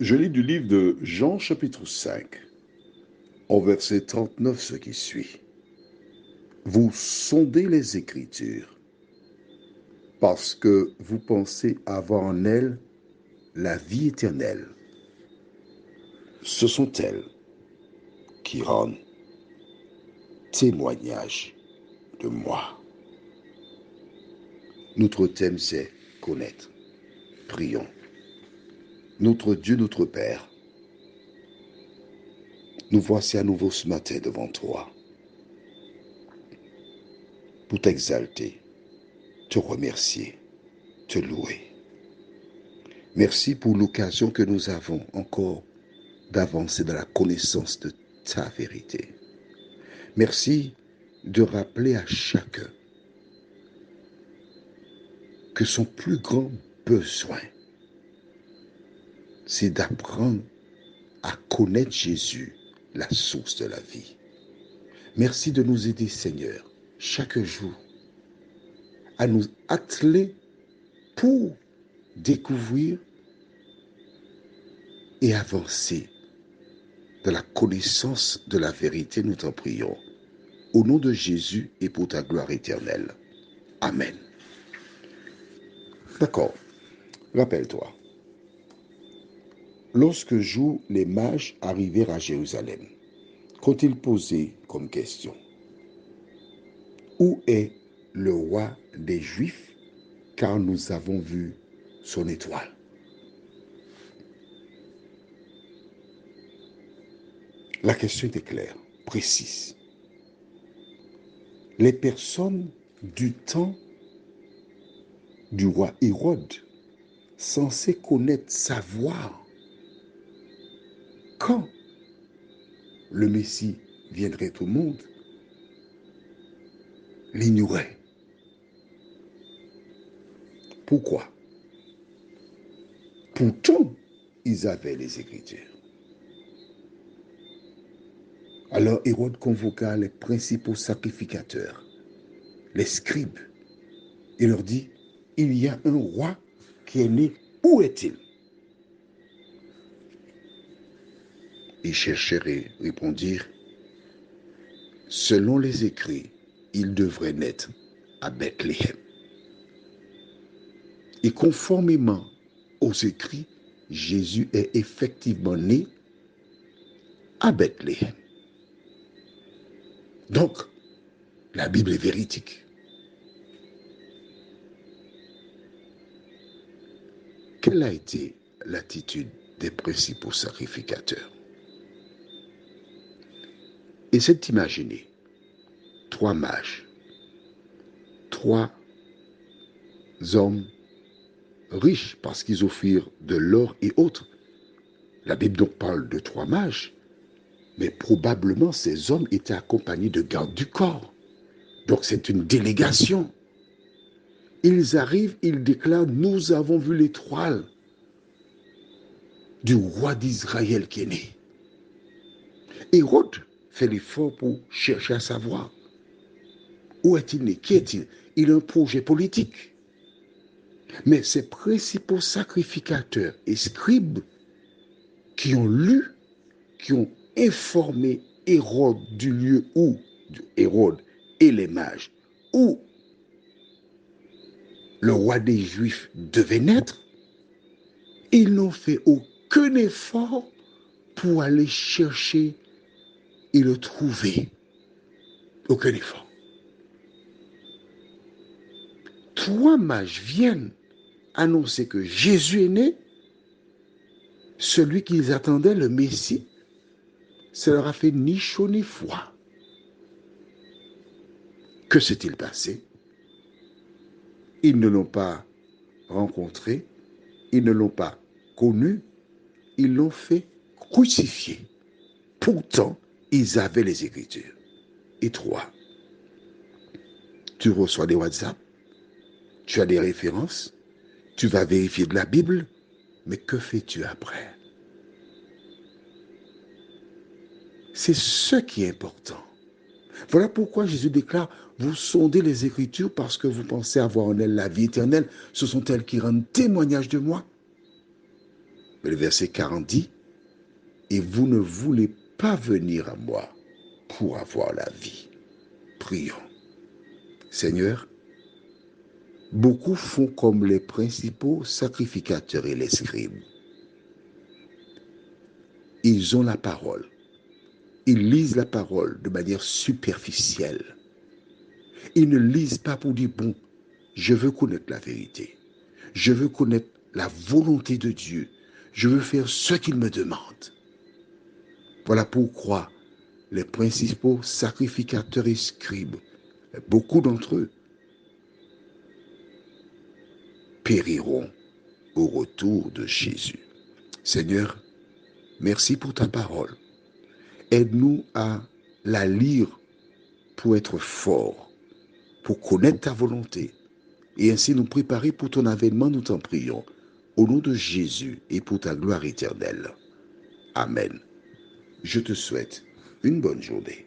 Je lis du livre de Jean chapitre 5, au verset 39 ce qui suit. Vous sondez les Écritures parce que vous pensez avoir en elles la vie éternelle. Ce sont elles qui rendent témoignage de moi. Notre thème c'est connaître. Prions. Notre Dieu, notre Père, nous voici à nouveau ce matin devant toi pour t'exalter, te remercier, te louer. Merci pour l'occasion que nous avons encore d'avancer dans la connaissance de ta vérité. Merci de rappeler à chacun que son plus grand besoin, c'est d'apprendre à connaître Jésus, la source de la vie. Merci de nous aider, Seigneur, chaque jour, à nous atteler pour découvrir et avancer dans la connaissance de la vérité, nous t'en prions. Au nom de Jésus et pour ta gloire éternelle. Amen. D'accord. Rappelle-toi. Lorsque jour les mages arrivèrent à Jérusalem, qu'ont-ils posé comme question? Où est le roi des Juifs, car nous avons vu son étoile? La question était claire, précise. Les personnes du temps du roi Hérode, censées connaître, savoir quand le Messie viendrait au monde, l'ignoraient. Pourquoi? Pourtant, ils avaient les Écritures. Alors Hérode convoqua les principaux sacrificateurs, les scribes, et leur dit, il y a un roi qui est né, où est-il? Ils cherchèrent et répondirent, selon les écrits, il devrait naître à Bethléem. Et conformément aux écrits, Jésus est effectivement né à Bethléem. Donc, la Bible est véridique. Quelle a été l'attitude des principaux sacrificateurs? Essaie de t'imaginer 3 mages, 3 hommes riches parce qu'ils offrirent de l'or et autres. La Bible donc parle de 3 mages, mais probablement ces hommes étaient accompagnés de gardes du corps. Donc c'est une délégation. Ils arrivent, ils déclarent, nous avons vu l'étoile du roi d'Israël qui est né. Hérode fait l'effort pour chercher à savoir où est-il né, qui est-il. Il a un projet politique. Mais ces principaux sacrificateurs et scribes qui ont lu, qui ont informé Hérode du lieu où Hérode et les mages, où le roi des Juifs devait naître, ils n'ont fait aucun effort pour aller chercher et le trouver. Aucun effort. 3 mages viennent annoncer que Jésus est né, celui qu'ils attendaient, le Messie. Ça leur a fait ni chaud ni froid. Que s'est-il passé? Ils ne l'ont pas rencontré, ils ne l'ont pas connu, ils l'ont fait crucifier. Pourtant, ils avaient les Écritures. Et 3, tu reçois des WhatsApp, tu as des références, tu vas vérifier de la Bible, mais que fais-tu après? C'est ce qui est important. Voilà pourquoi Jésus déclare, vous sondez les Écritures parce que vous pensez avoir en elles la vie éternelle. Ce sont elles qui rendent témoignage de moi. Mais le verset 40 dit, et vous ne voulez pas venir à moi pour avoir la vie. Prions. Seigneur, beaucoup font comme les principaux sacrificateurs et les scribes. Ils ont la parole. Ils lisent la parole de manière superficielle. Ils ne lisent pas pour dire, bon, je veux connaître la vérité. Je veux connaître la volonté de Dieu. Je veux faire ce qu'il me demande. Voilà pourquoi les principaux sacrificateurs et scribes, beaucoup d'entre eux, périront au retour de Jésus. Seigneur, merci pour ta parole. Aide-nous à la lire pour être forts, pour connaître ta volonté et ainsi nous préparer pour ton avènement, nous t'en prions. Au nom de Jésus et pour ta gloire éternelle. Amen. Je te souhaite une bonne journée.